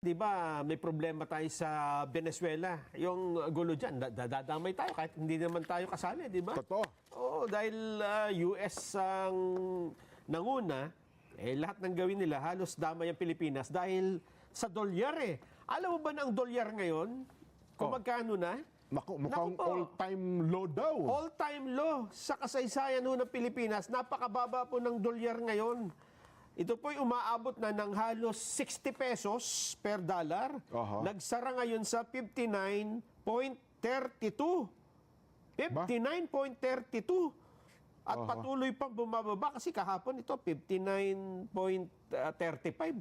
di ba, may problema tayo sa Venezuela. Yung gulo dyan, dadamay tayo kahit hindi naman tayo kasali, di ba? Totoo. Oo, dahil US ang nanguna, lahat ng gawin nila, halos damay ang Pilipinas dahil sa dolyar eh. Alam mo ba na ang dolyar ngayon, kung magkano na? Mukhang Naku po. all-time low daw. All-time low sa kasaysayan ho ng Pilipinas. Napakababa po ng dolyar ngayon. Ito po'y umaabot na ng halos 60 pesos per dollar. Nagsara ngayon sa 59.32. 59.32. At patuloy pang bumababa kasi kahapon ito 59.35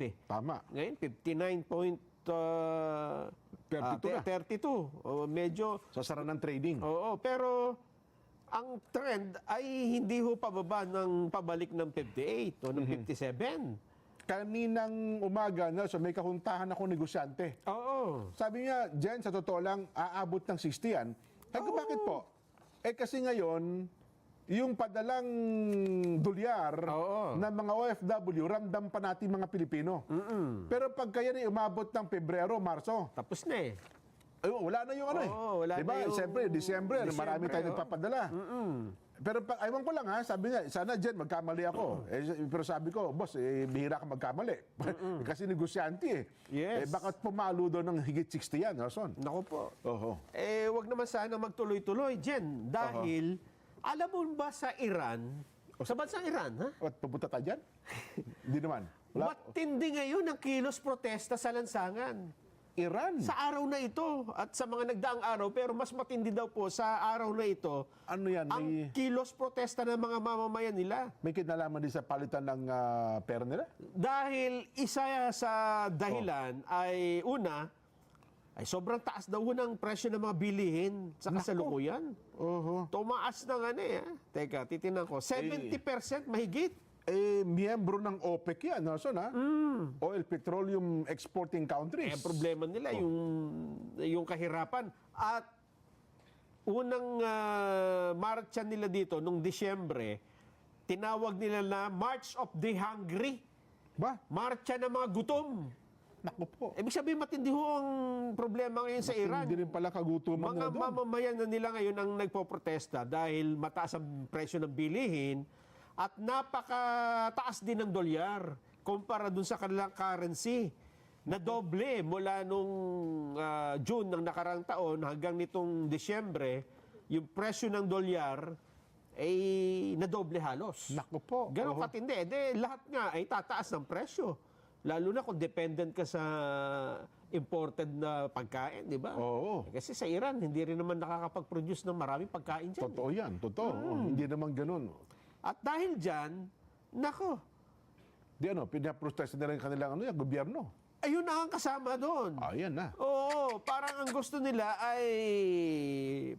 eh. Tama. Ngayon 59.32. Medyo Sasara ng trading. oo, pero ang trend ay hindi ho pababa ng pabalik ng 58 o ng 57. Kaninang umaga, Nelson, may kahuntahan ako negosyante. Oo. Sabi niya, Jen, sa totoo lang, aabot ng 60 yan. Sabi ko, bakit po? Kasi ngayon, yung padalang dolyar ng mga OFW, ramdam pa natin mga Pilipino. Pero pagka yan ay umabot ng Pebrero, Marso, Tapos na eh. ay, wala na yung ano eh. Wala diba? na yung Siyempre, December, marami tayong nagpapadala. Pero aywan ko lang ha, sabi niya, sana Jen, magkamali ako. Pero sabi ko, boss, bihira ka magkamali. Kasi negosyante eh. Yes. Bakit pumalo doon ng higit 60 yan, Nelson? Naku po. Oho. Wag naman sana magtuloy-tuloy, Jen. Dahil, alam mo ba sa Iran, sa bansang Iran, ha? At pupunta tayo dyan? Hindi naman. Wala. Matindi ngayon ang kilos protesta sa lansangan. Iran. Sa araw na ito at sa mga nagdaang araw, pero mas matindi daw po sa araw na ito, Ano yan? ang kilos protesta ng mga mamamayan nila. May kinalaman din sa palitan ng pera nila? Dahil isa sa dahilan ay una, ay sobrang taas daw ng presyo ng mga bilihin sa kasalukuyan. Tumaas ng ano eh. Teka, titinan ko. 70% mahigit. Miyembro ng OPEC yan, Nelson, ha? Oil, petroleum exporting countries. Problema nila yung kahirapan. At unang marcha nila dito, nung Disyembre, tinawag nila na March of the Hungry. Ba? Marcha ng mga gutom. Naku po. Ibig sabihin, matindi ho ang problema ngayon sa Iran. Hindi rin pala kagutuman Mga na doon. mamamayan na nila ngayon ang nagpoprotesta dahil mataas ang presyo ng bilihin at napakataas din ng dolyar kumpara dun sa kanilang currency na doble mula nung June ng nakarang taon hanggang nitong Disyembre, yung presyo ng dolyar ay nadoble halos. Naku po. Ganon katindi. Lahat nga ay tataas ng presyo. Lalo na kung dependent ka sa imported na pagkain, di ba? Oo. Kasi sa Iran, hindi rin naman nakakapag-produce ng maraming pagkain dyan. Totoo yan. Totoo. Hindi naman ganun. At dahil dyan, nako, Di pinaprotesta nila yung kanilang gobyerno. ayun na ang kasama doon. Yan na. Oo, parang ang gusto nila ay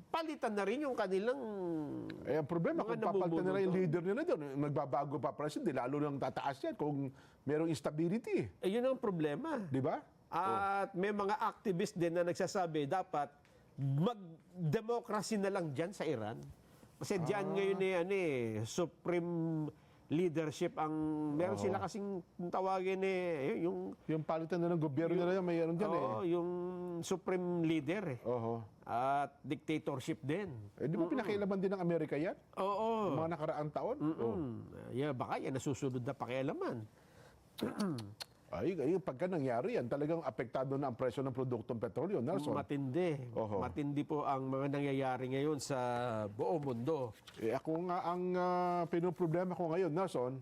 palitan na rin yung kanilang Ang problema, mga kung papalitan nila yung namumuno leader nila doon, magbabago pa president, lalo nang tataas yan kung merong instability. Ayun ang problema. Di ba? At may mga activist din na nagsasabi, dapat mag-democracy na lang dyan sa Iran. Kasi dyan ngayon supreme leadership ang meron sila kasing tawagin yung Yung palitan na ng gobyerno nila, mayroon dyan yung supreme leader at dictatorship din. Di ba pinakialaman din ng Amerika yan? Oo. Mga nakaraang taon? Baka yan nasusunod na pakialaman. Pagka nangyari yan, talagang apektado na ang presyo ng produktong petrolyo, Nelson. Matindi. Matindi po ang mga nangyayari ngayon sa buong mundo. Ako nga ang pinoproblema ko ngayon, Nelson,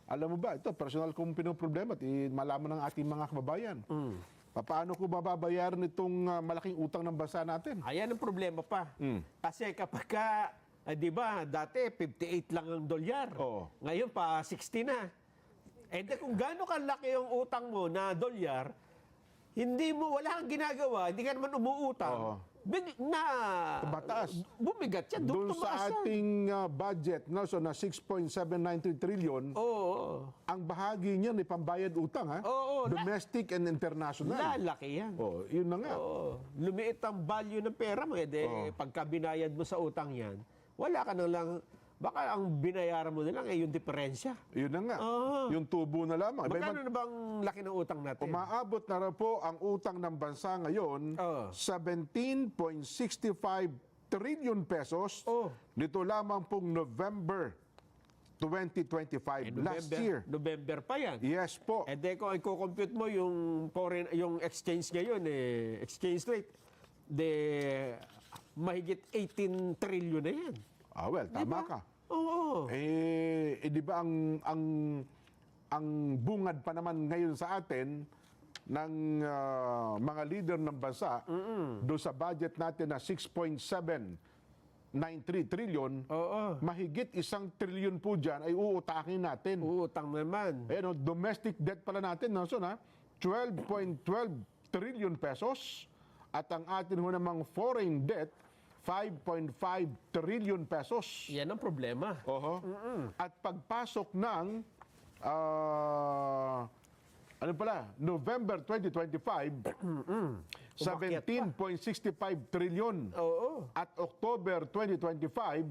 alam mo ba, ito, personal kong pinoproblema at malaman ng ating mga kababayan. Paano ko mababayaran itong malaking utang ng bansa natin? Ayan ang problema pa. Kasi kapag di ba, dati 58 lang ang dolyar. Ngayon pa 60 na. Kung gaano kalaki yung utang mo na dolyar, wala kang ginagawa, hindi ka naman umuutang, bumigat yan, doon sa ating budget, Nelson, na 6.793 trillion, ang bahagi niyan ay pambayad utang, ha? Domestic and international. Lalaki yan. Yun na nga. Lumiit ang value ng pera mo, pagka binayad mo sa utang yan, wala ka nang lang baka ang binayaran mo nilang ay yung diferensya. Yun na nga. Yung tubo na lamang. Magkano na bang laki ng utang natin? Umaabot na rin po ang utang ng bansa ngayon 17.65 trillion pesos. Nito lamang pong November 2025, last year. November pa yan. Yes po. E de kung i-compute mo yung exchange ngayon, exchange rate, mahigit 18 trillion na yan. Well, tama ka. Oo. Di ba ang bungad pa naman ngayon sa atin ng mga leader ng bansa doon sa budget natin na 6.793 trillion, mahigit 1 trillion po dyan ay uutakin natin. Uutang naman. Domestic debt pala natin, 12.12 trillion pesos. At ang atin ho namang foreign debt, 5.5 trillion pesos. Yan ang problema. At pagpasok ng November 2025, 17.65 trillion. At October 2025,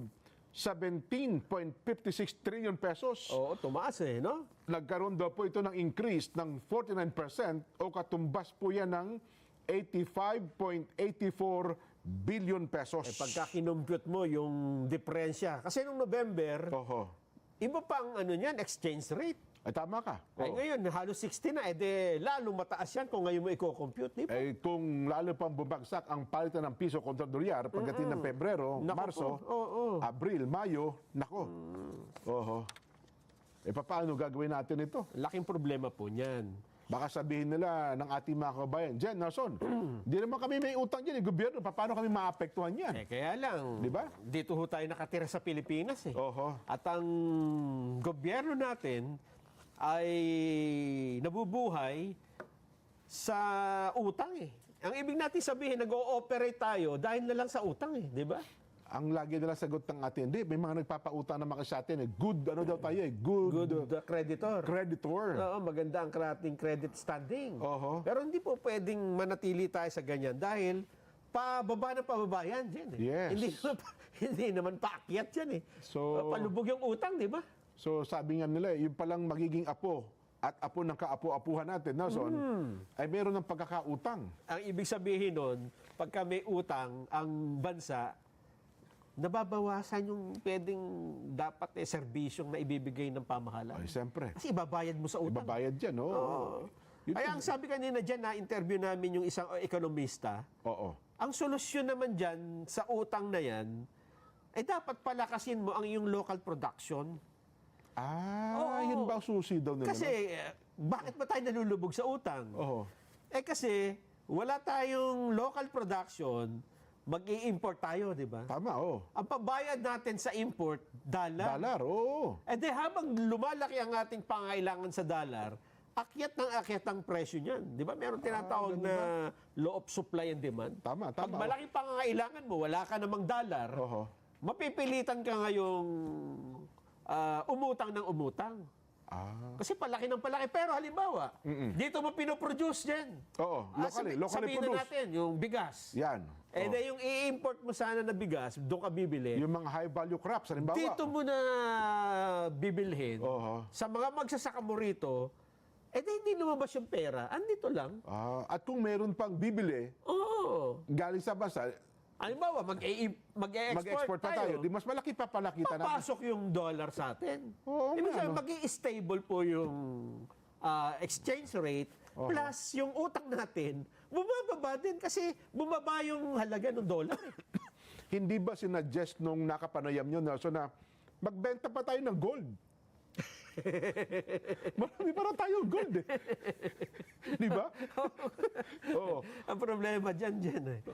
17.56 trillion pesos. Tumaas no? Nagkaroon daw po ito ng increase ng 49% o katumbas po yan ng 85.84 billion pesos. Pagka kinumpute mo yung diferensya. Kasi nung November, iba pang exchange rate. Tama ka. Ay ngayon, halos 60 na. Lalo mataas yan kung ngayon mo i-compute. Di ba? Kung lalo pang bumagsak ang palitan ng piso kontra dolyar pagdating ng Pebrero, Marso, Abril, Mayo, paano gagawin natin ito? Laking problema po niyan. Baka sabihin nila ng ating mga kabayan, Jen, Nelson, hindi naman kami may utang dyan, gobyerno, paano kami maapektuhan yan? Kaya lang, di ba? Dito ho tayo nakatira sa Pilipinas At ang gobyerno natin ay nabubuhay sa utang Ang ibig natin sabihin, nag-ooperate tayo dahil na lang sa utang di ba? Ang lagi nila sagot ng atin, hindi, may mga nagpapautang naman sa atin. Good, daw tayo good creditor. Creditor. Maganda ang ating credit standing. Pero hindi po pwedeng manatili tayo sa ganyan dahil pababa yan dyan. Yes. Hindi naman paakyat yan So, palubog yung utang, di ba? So sabi nga nila, yung palang magiging apo at apo ng kaapo-apuhan natin, Nelson, ay meron ng pagkakautang. Ang ibig sabihin nun, pagka may utang, ang bansa, nababawasan yung pwedeng dapat serbisyong na ibibigay ng pamahalaan. Ay, siyempre. Kasi ibabayad mo sa utang. Ibabayad dyan, Kaya ang sabi kanina dyan, na-interview namin yung isang ekonomista, ang solusyon naman dyan sa utang na yan, ay dapat palakasin mo ang iyong local production. Yun ba ang susi daw nila? Kasi, bakit ba tayo nalulubog sa utang? Kasi, wala tayong local production, mag-i-import tayo, di ba? Tama, Ang pabayad natin sa import, dollar. Dollar, Habang lumalaki ang ating pangailangan sa dollar, akyat ang presyo niyan. Di ba? Meron tinatawag na law of supply and demand. Tama. Pag malaki pangailangan mo, wala ka namang dollar, mapipilitan ka ngayong umutang ng umutang. Kasi palaki ng palaki. Pero halimbawa, dito mo pinoproduce yan. Locally sabihin produce. na natin, yung bigas. Yan. Yung i-import mo sana na bigas, doon ka bibili. Yung mga high value crops, halimbawa. Dito mo na bibilhin. Sa mga magsasaka mo rito, hindi lumabas yung pera. Andito lang. At kung meron pang bibili, galing sa bansa, halimbawa, mag-e-export pa tayo. Di mas malaki pa palakita natin. Papasok yung dollar sa atin. Ibig sabihin, mag-i-stable po yung exchange rate plus yung utang natin, bumababa din kasi bumaba yung halaga ng dollar. Hindi ba sinuggest nung nakapanayam nyo, Nelson, na magbenta pa tayo ng gold? Marami pa rin tayong gold Di ba? Ang problema dyan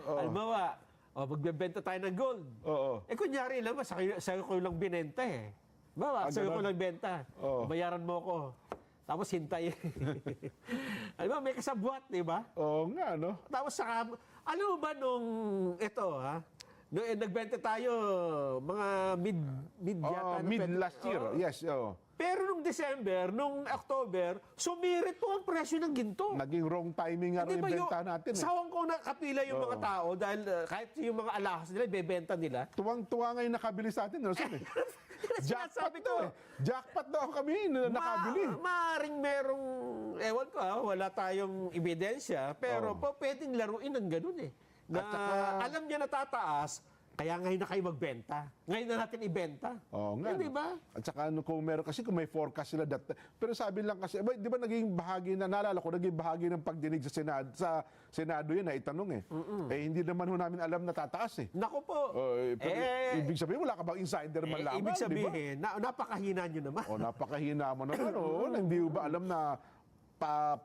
halimbawa, magbebenta tayo ng gold. Kunyari lang, sa'yo ko lang binenta sa'yo ko lang benta. Bayaran mo ko. Tapos hintayin. Alam mo, may kasabwat, di ba? Nga, no? Tapos alam mo ba nung nung nagbenta tayo, mga mid yata. Mid last year, yes. Pero nung December, nung October, sumirit po ang presyo ng ginto. Naging wrong timing nga rin Di ba yung benta natin. Sa Hong Kong nakapila yung mga tao dahil kahit yung mga alahas nila, bebenta nila. Tuwang-tuwa ngayon nakabili sa atin. Nelson, eh. Jackpot Sinasabi daw eh. Jackpot daw kami na nakabili. Maaring merong, ewan ko wala tayong ebidensya, pero po pwedeng laruin ng ganun eh. Na At saka- alam niya na tataas, kaya ngayon na kayo magbenta. Ngayon na natin ibenta. Oo nga. Hindi no? ba? At saka kung meron, kasi kung may forecast sila pero sabi lang kasi, di ba naging bahagi na, naalala ko, naging bahagi ng pagdinig sa Senado yan na itanong eh. Eh hindi naman ho namin alam na tataas eh. Naku po. Pero ibig sabihin, wala ka bang insider man lamang, ibig di ba? sabihin, napakahina nyo naman. O napakahina mo naman. Hindi ba alam na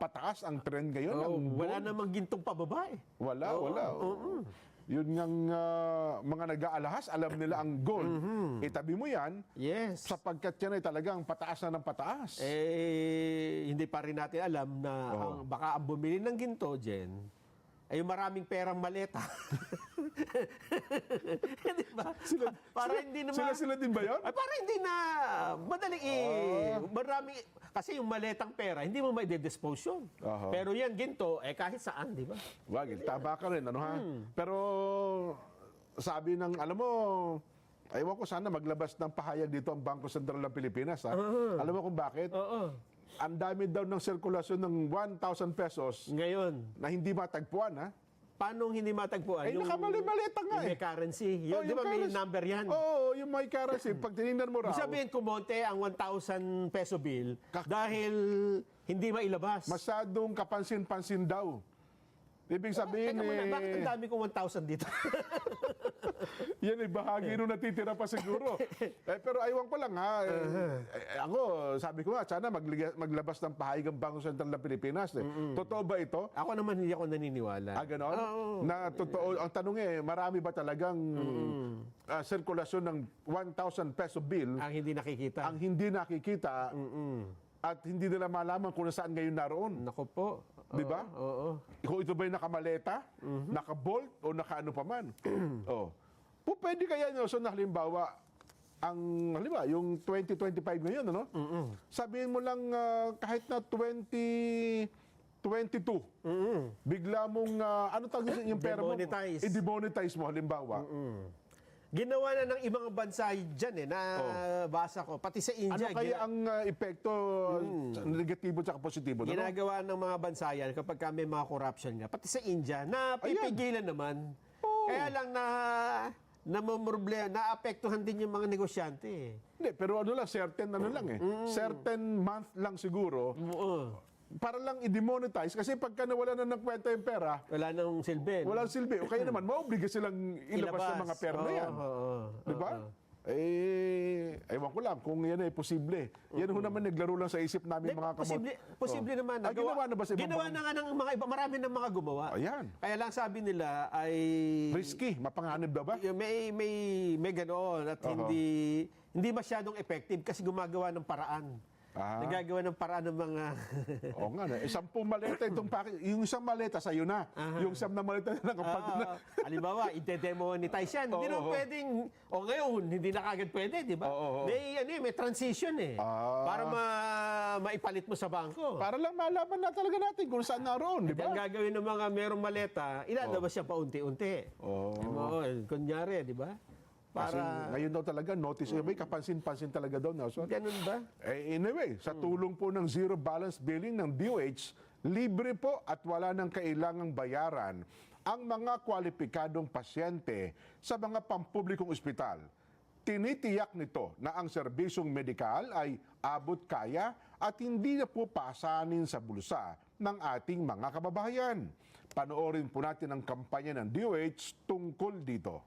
pataas ang trend ngayon? Oh, ng wala gold? namang gintong pababa eh. Wala. Yun ngang mga nag-aalahas, alam nila ang gold. Itabi mo yan, Yes. sapagkat yan ay talagang pataas na ng pataas. Hindi pa rin natin alam na baka ang bumili ng ginto, Jen, ay yung maraming perang maleta. Di ba? Para hindi naman... Sila din ba yun? Ay, para hindi na madaling marami, kasi yung maletang pera, hindi mo mai-dispose yun. Aha. Pero yan, ginto, kahit saan, di ba? Wag, tama ka rin, ano ha? Pero sabi ng, alam mo, ayaw ko sana maglabas ng pahayag dito ang Bangko Sentral ng Pilipinas, ha? Alam mo kung bakit? Oo. Ang dami daw ng sirkulasyon ng 1,000 pesos Ngayon, na hindi matagpuan, ha? paano hindi matagpuan? Ay, nakamali-malita nga yung eh. may currency. Oh, Di ba may currency. number yan? Oo, yung may currency. Pag tinignan mo raw, Ibig sabihin, kumonte ang 1,000 peso bill dahil hindi mailabas. masyadong kapansin-pansin daw. Ibig sabihin Teka muna, bakit ang eh, dami kong 1,000 dito? yan ay bahagi nung natitira pa siguro. Pero aywan ko lang ha. Ako, sabi ko nga, sana maglabas ng pahayag ang Bangko Sentral ng Pilipinas. Totoo ba ito? Ako naman hindi ako naniniwala. Ganon? Oo. Na totoo, ang tanong marami ba talagang sirkulasyon ng 1,000 peso bill Ang hindi nakikita. ang hindi nakikita at hindi nila malaman kung saan ngayon naroon? Nako po. Di ba? Oo. Kung ito ba'y nakamaleta, nakabolt, o nakaano pa man. Oh. Pwede kaya nyo, so na halimbawa, yung 2025 ngayon, ano? Sabihin mo lang kahit na 2022, bigla mong, ano tawag yung pera mo? Demonetize. I-demonetize mo, halimbawa. Ginawa na ng ibang bansa dyan basa ko. Pati sa India. Ano kaya ang epekto, negatibo at positibo? Ano? Ginagawa ng mga bansa yan kapag may mga corruption nga. Pati sa India, napipigilan naman. Kaya lang naapektuhan din yung mga negosyante. Hindi, pero ano lang, certain certain month lang siguro, Oo. para lang i-demonetize kasi pagka nawala na ng kwenta yung pera, Wala nang silbi. walang silbi. O kaya naman, maobliga silang ilabas ng mga pera na yan. Di ba? Ewan ko lang kung yan ay posible. Yan ho naman naglaro lang sa isip namin mga kamot. Posible naman. Ginawa na ba sa ibang Ginawa na nga ng mga iba. Marami ng mga gumawa. Ayan. Kaya lang sabi nila ay... Risky. Mapanganib daw ba? May ganoon at hindi masyadong effective kasi gumagawa ng paraan. Nagagawa ng paraan ng mga... Oo nga. 10 maleta itong package. Yung isang maleta sa'yo na. Yung 10 na maleta na kapag na. Halimbawa, ide-demonetize yan. Hindi na pwedeng... O ngayon, hindi na kagad pwede, di ba? May transition eh. Para maipalit mo sa bangko. Para lang malaman na talaga natin kung saan naroon, di Ang ba? gagawin ng mga merong maleta, ilalabas siya paunti-unti. Kunyari, di ba? Kasi ngayon daw talaga, notice, may kapansin-pansin talaga daw, Nelson. Ganun ba? Anyway, sa tulong po ng zero balance billing ng DOH, libre po at wala nang kailangang bayaran ang mga kwalipikadong pasyente sa mga pampublikong ospital. Tinitiyak nito na ang serbisyong medikal ay abot kaya at hindi na po pasanin sa bulsa ng ating mga kababayan. Panoorin po natin ang kampanya ng DOH tungkol dito.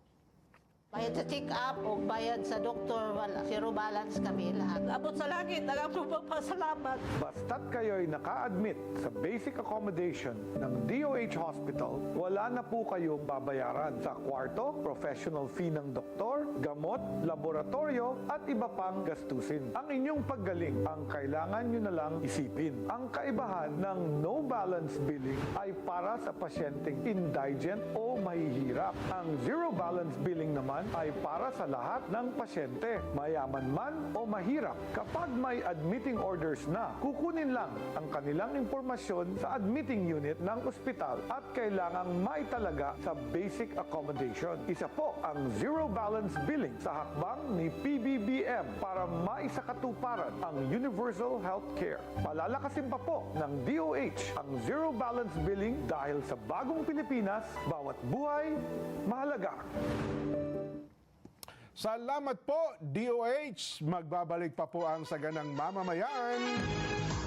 Bayad sa check-up o bayad sa doktor, wala. Zero balance kami lahat. Abot sa langit, ako magpasalamat. Basta't kayo'y naka-admit sa basic accommodation ng DOH Hospital, wala na po kayong babayaran sa kwarto, professional fee ng doktor, gamot, laboratorio, at iba pang gastusin. Ang inyong paggaling ang kailangan nyo na lang isipin. Ang kaibahan ng no balance billing ay para sa pasyenteng indigent o mahihirap. Ang zero balance billing naman naman ay para sa lahat ng pasyente, mayaman man o mahirap. Kapag may admitting orders na, kukunin lang ang kanilang impormasyon sa admitting unit ng ospital at kailangang maitalaga sa basic accommodation. Isa po ang zero balance billing sa hakbang ni PBBM para maisakatuparan ang universal health care. Palalakasin pa po ng DOH ang zero balance billing dahil sa bagong Pilipinas, bawat buhay mahalaga. Salamat po, DOH. Magbabalik pa po ang Saganang Mamamayan